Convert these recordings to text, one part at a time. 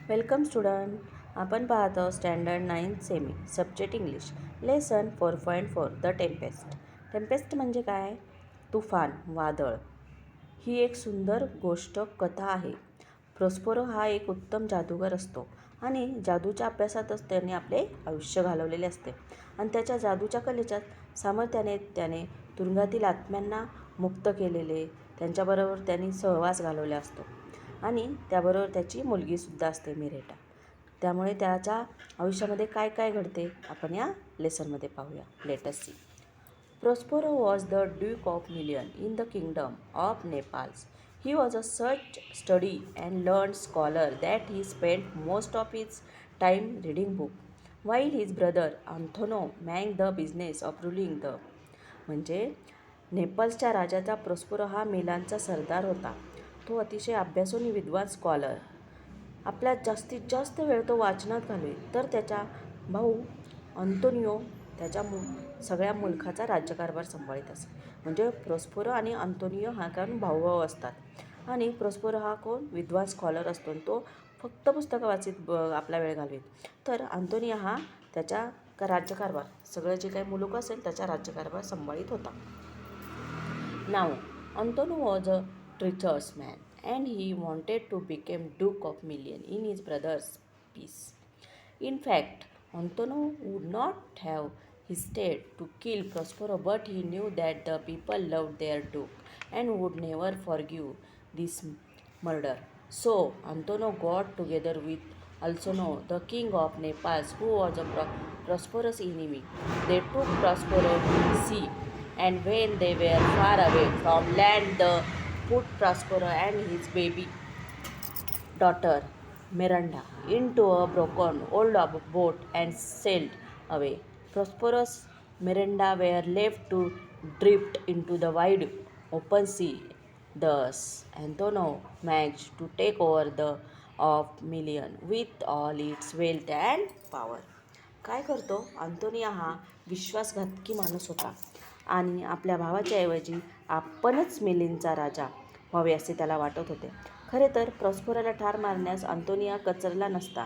Welcome student. आपण पाहत आहोत standard 9 semi subject English lesson 4.4 the Tempest. Tempest म्हणजे काय? तुफान, वादळ. ही एक सुंदर गोष्ट कथा आहे. प्रोस्पेरो हा एक उत्तम जादूगार असतो आणि जादूच्या अभ्यासातच त्याने आपले आयुष्य घालवलेले असते आणि त्याच्या जादूच्या कलेच्या सामर्थ्याने त्याने तुरुंगातील आत्म्यांना मुक्त केलेले, त्यांच्याबरोबर त्यांनी सहवास घालवला असतो आणि त्याबरोबर त्याची मुलगीसुद्धा असते मिरेटा. त्यामुळे त्याच्या आयुष्यामध्ये काय काय घडते आपण या लेसनमध्ये पाहूया. Let us see. Prospero was the Duke of Milan in the Kingdom of Naples. He was a such study and learned scholar that he spent most of his time reading book, while his brother Antonio managed the business of ruling the. म्हणजे नेपल्सच्या राजाचा Prospero हा मिलानचा सरदार होता. तो अतिशय अभ्यासू आणि विद्वान scholar. आपल्यात जास्तीत जास्त वेळ तो वाचनात घालवे, तर त्याचा भाऊ अंतोनियो त्याच्या सगळ्या मुलखाचा राज्यकारभार सांभाळीत असे. म्हणजे प्रोस्पेरो आणि अंतोनियो हा कारण भाऊभाऊ असतात आणि प्रोस्पेरो हा कोण विद्वान स्कॉलर असतो आणि तो फक्त पुस्तकं वाचित आपला वेळ घालवीत. तर अंतोनियो हा त्याच्या राज्यकारभार सगळं जे काही मुलूक असेल त्याचा राज्यकारभार सांभाळीत होता. Now, Antonio was a treacherous man, and he wanted to become Duke of Milan in his brother's peace. In fact, Antonio would not have hesitated to kill Prospero, but he knew that the people loved their duke and would never forgive this murder. So, Antonio got together with Alcino, the king of Naples, who was a prosperous enemy. They took Prospero to sea, and when they were far away from land, they put Prospero and his baby daughter Miranda into a broken old boat and sailed away. Prosperous Miranda were left to drift into the wide open sea. Thus, Antonio managed to take over the of Milan with all its wealth and power. काय करतो? Antonia हा विश्वासघातकी माणूस होता आणि आपल्या भावाच्या ऐवजी आपणच मिलिनचा राजा व्हावे असे त्याला वाटत होते. खरे तर प्रॉस्पेरोला ठार मारण्यास अंतोनिया कचरला नसता,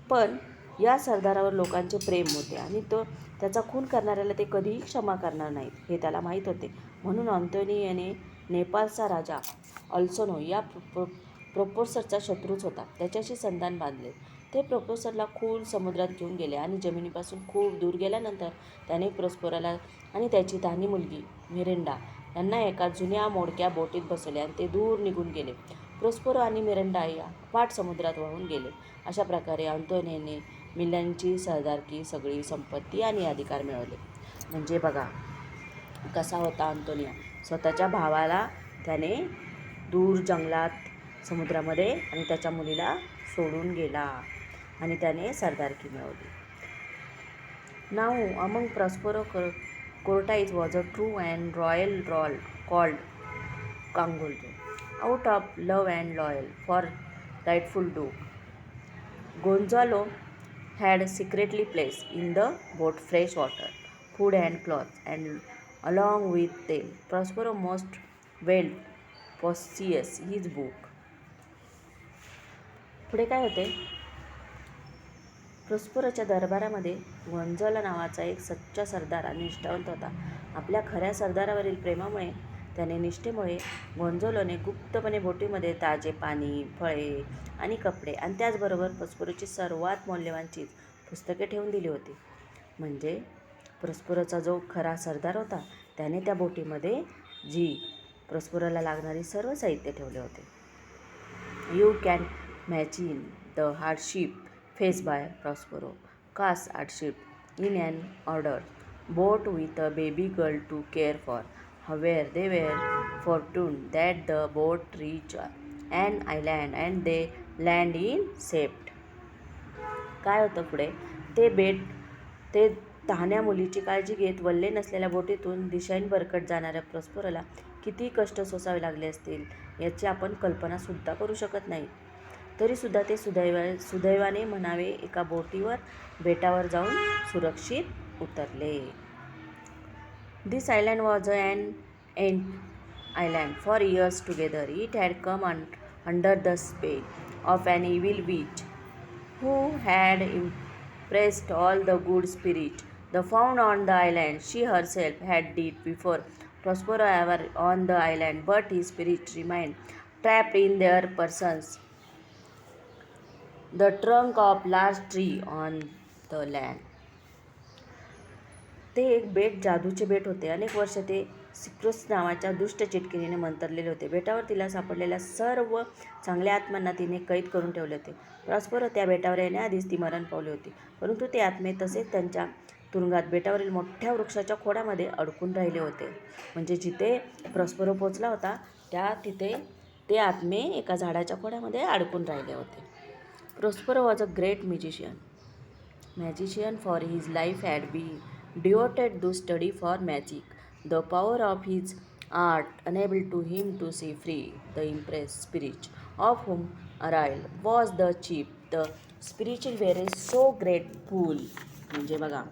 पण या सरदारावर लोकांचे प्रेम होते आणि तो त्याचा खून करणाऱ्याला ते कधीही क्षमा करणार नाहीत हे त्याला माहीत होते. म्हणून अंतोनियाने नेपाळचा राजा अल्सोनो या प्रोपोसरचा शत्रूच होता त्याच्याशी संधान बांधले. ते प्रोपोसरला खोल समुद्रात घेऊन गेले आणि जमिनीपासून खूप दूर गेल्यानंतर त्याने प्रोस्पेरोला आणि त्याची तहानी मुलगी मिरिंडा यांना एका जुन्या मोडक्या बोटीत बसवले आणि ते दूर निघून गेले. प्रोस्पेरो आणि मिरिंडा या पाठ समुद्रात वाहून गेले. अशा प्रकारे अंतोनियोने मिलानची सरदारकी, सगळी संपत्ती आणि अधिकार मिळवले. म्हणजे बघा कसा होता अंतोनिया. स्वतःच्या भावाला त्याने दूर जंगलात समुद्रामध्ये आणि त्याच्या मुलीला सोडून गेला आणि त्याने सरदारकी मिळवली. Now among Prospero Cortais was a true and royal roll called Cangoldo, out of love and loyal for rightful duke. Gonzalo had secretly placed in the boat fresh water, food and clothes, and along with them Prospero most well possess his book. पुढे काय होते? प्रोस्पेरोच्या दरबारामध्ये Gonzalo नावाचा एक सच्चा सरदार आणि निष्ठावंत होता. आपल्या खऱ्या सरदारावरील प्रेमामुळे त्याने निष्ठेमुळे गोंझालोने गुप्तपणे बोटीमध्ये ताजे पाणी, फळे आणि कपडे आणि त्याचबरोबर प्रोस्पेरोची सर्वात मौल्यवान चीज पुस्तके ठेवून दिली होती. म्हणजे प्रोस्पेरोचा जो खरा सरदार होता त्याने त्या बोटीमध्ये जी प्रोस्पेरोला लागणारी सर्व साहित्य ठेवले होते. You can imagine the hardship faced by Prospero, cast adrift in an ordered boat with a baby girl to care for. However, they were fortunate that the boat reached an island and they landed in safety. काय होतं पुढे? ते तहान्या मुलीची काळजी घेत वल्ले नसलेल्या बोटीतून दिशाहीन बरकट जाणाऱ्या प्रोस्पेरोला किती कष्ट सोसावे लागले असतील याची आपण कल्पनासुद्धा करू शकत नाही. तरीसुद्धा ते सुदैवाने म्हणावे एका बेटावर जाऊन सुरक्षित उतरले. This island was an ant island for years together. It had come under the spell of an evil witch who had impressed all the good spirit the found on the island. She herself had did before Prospero ever on the island, but his spirit remained trapped in their persons, the trunk of large tree on the land. ते एक बेट जादूचे बेट होते. अनेक वर्ष ते सिक्रोस नावाच्या दुष्ट चिटकिनीने मंतरलेले होते. बेटावर तिला सापडलेल्या सर्व चांगल्या आत्म्यांना तिने कैद करून ठेवले होते. प्रॉस्परो त्या बेटावर येण्याआधीच ती मरण पावली होती, परंतु ते आत्मे तसेच त्यांच्या तुरुंगात बेटावरील मोठ्या वृक्षाच्या खोडामध्ये अडकून राहिले होते. म्हणजे जिथे प्रॉस्परो पोचला होता तिथे ते आत्मे एका झाडाच्या खोडामध्ये अडकून राहिले होते. Prospero was a great magician, for his life had been devoted to study for magic. The power of his art enabled to him to see free the impressed spirit, of whom Ariel was the chief. The spiritual were so grateful. म्हणजे बघा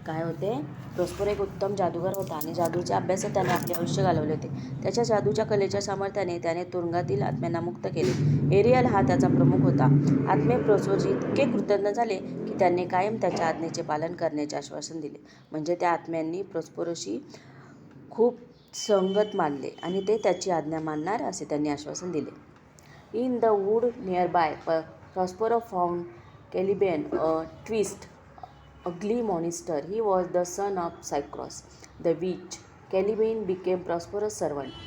काय होते, Prospero एक उत्तम जादूगार होता आणि जादूच्या अभ्यासात त्याने आपले आयुष्य घालवले होते. त्याच्या जादूच्या कलेच्या सामर्थ्याने त्याने तुरुंगातील आत्म्यांना मुक्त केले. एरियल हा त्याचा प्रमुख होता. आत्मे प्रॉस्परोचे इतके कृतज्ञ झाले की त्यांनी कायम त्याच्या आज्ञेचे पालन करण्याचे आश्वासन दिले. म्हणजे त्या आत्म्यांनी प्रॉस्परोशी खूप संगत मानले आणि ते त्याची आज्ञा मानणार असे त्यांनी आश्वासन दिले. In the wood nearby Prospero found Caliban a twist ugly monster. He was the son of Cycros, the witch. Caliban became Prospero's servant.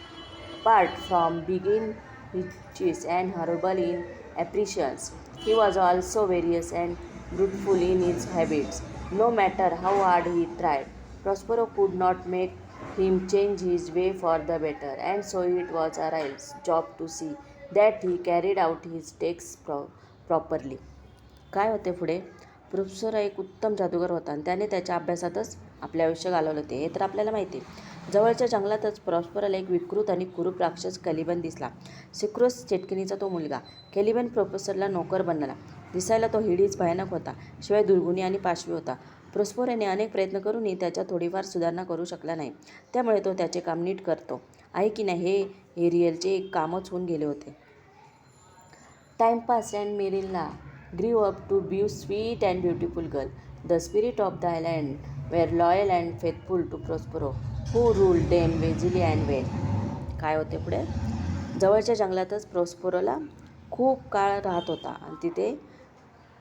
Apart from being vicious and horrible in appearance, he was also various and brutal in his habits. No matter how hard he tried, Prospero could not make him change his way for the better, and so it was Ariel's job to see that he carried out his tasks properly. काय होते पुढे, professor एक उत्तम जादूगार होता आणि त्याने त्याच्या अभ्यासातच आपले आयुष्य घालवले होते, हे तर आपल्याला माहिती आहे. जवळच्या जंगलातच प्रॉस्परोला एक विकृत आणि कुरूप राक्षस कॅलिबन दिसला. सिक्रोस चेटकिनीचा तो मुलगा. कॅलिबन प्रोफेसरला नोकर बनला. दिसायला तो हिडीच भयानक होता, शिवाय दुर्गुणी आणि पाशवी होता. प्रॉस्परोने अनेक प्रयत्न करूनही त्याच्यात थोडीफार सुधारणा करू शकला नाही, त्यामुळे तो त्याचे काम नीट करतो आहे की नाही हे एरियलचे एक कामच होऊन गेले होते. Time pass and Mirilla grew up to be a sweet and beautiful girl. The spirit of the island were loyal and faithful to Prospero, who ruled them wisely and well. काय होते पुढे, जवळच्या जंगलातच प्रॉस्परोला खूप काळ राहत होता आणि तिथे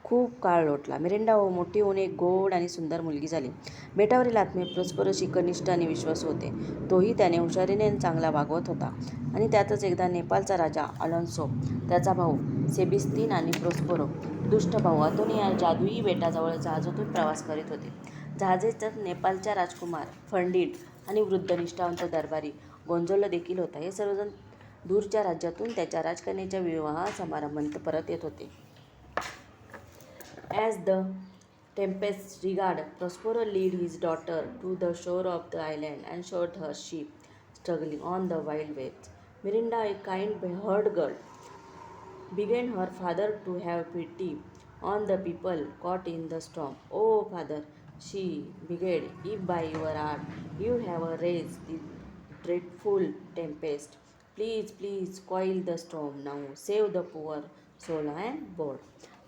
खूप काळ लोटला. मिरिंडा मोठी होऊन एक गोड आणि सुंदर मुलगी झाली. बेटावरील आत्मे प्रॉस्परोशी कनिष्ठ आणि विश्वासू होते. तोही त्याने हुशारीने चांगला वागवत होता. आणि त्यातच एकदा नेपाळचा राजा अलोन्सो, त्याचा भाऊ सेबिस्तीन आणि प्रॉस्परो दुष्ट भाऊ अतोनिया जादुई बेटाजवळ जहाजातून प्रवास करीत होते. जहाजात नेपाळच्या राजकुमार फर्डिनांड आणि वृद्ध निष्ठावंत दरबारी गोंझालो देखील होता. हे सर्वजण दूरच्या राज्यातून त्याच्या राजकन्येच्या विवाह समारंभात परत येत होते. As the tempest regared, Prospero led his daughter to the shore of the island and showed her sheep struggling on the wild waves. Mirinda, a kind-hearted girl, begged her father to have pity on the people caught in the storm. "Oh, father," she begged, "if by your art you have raised the dreadful tempest, please coil the storm now. Save the poor soul and board."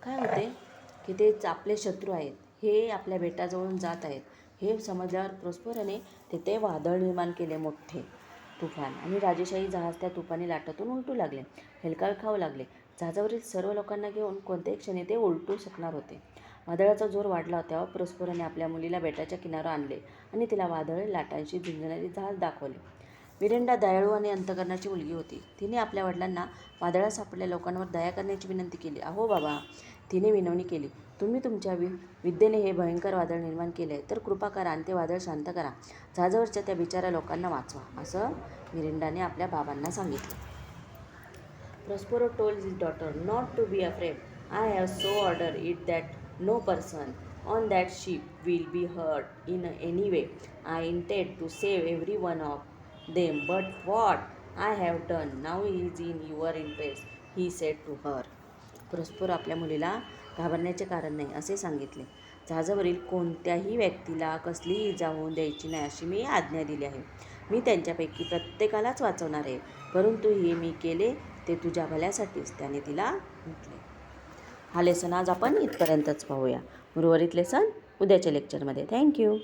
काय होते की ते आपले शत्रू आहेत, हे आपल्या बेटाजवळून जात आहेत हे समजल्यावर प्रॉस्परोने तिथे वादळ निर्माण केले, मोठे तुफान, आणि राजेशाही जहाज त्या तुफानी लाटातून उलटू लागले, हेलकाळ खाऊ लागले. जहाजावरील सर्व लोकांना घेऊन कोणत्याही क्षणी ते उलटू शकणार होते. वादळाचा जोर वाढला तेव्हा प्रॉस्परोने आपल्या मुलीला बेटाच्या किनाऱ्यावर आणले आणि तिला वादळी लाटांशी झुंजणारे जहाज दाखवले. मिरिंडा दयाळू आणि अंतःकरणाची मुलगी होती. तिने आपल्या वडिलांना वादळात सापडलेल्या लोकांवर दया करण्याची विनंती केली. "अहो बाबा," तिने विनवणी केली, "तुम्ही तुमच्या विद्येने हे भयंकर वादळ निर्माण केले, तर कृपा करा आणि ते वादळ शांत करा. जहाजावरच्या त्या बिचाऱ्या लोकांना वाचवा," असं मिरिंडाने आपल्या बाबांना सांगितलं. Prospero told his daughter not to be afraid. "I have so ordered it that no person on that ship will be hurt in any way. I intend to save every one of them, but what I have done now is in your interest," he said to her. Prospero आपल्या मुलीला घाबरण्याचे कारण नाही असे सांगितले. जहाजावरील कोणत्याही व्यक्तीला कसलीही इजा होऊन द्यायची नाही अशी मी आज्ञा दिली आहे. मी त्यांच्यापैकी प्रत्येकालाच वाचवणार आहे, परंतु हे मी केले ते तुझ्या भल्यासाठीच, त्याने तिला म्हटले. हा लेसन आज आपण इथपर्यंतच पाहूया. उर्वरित लेसन उद्याच्या लेक्चरमध्ये. थँक्यू.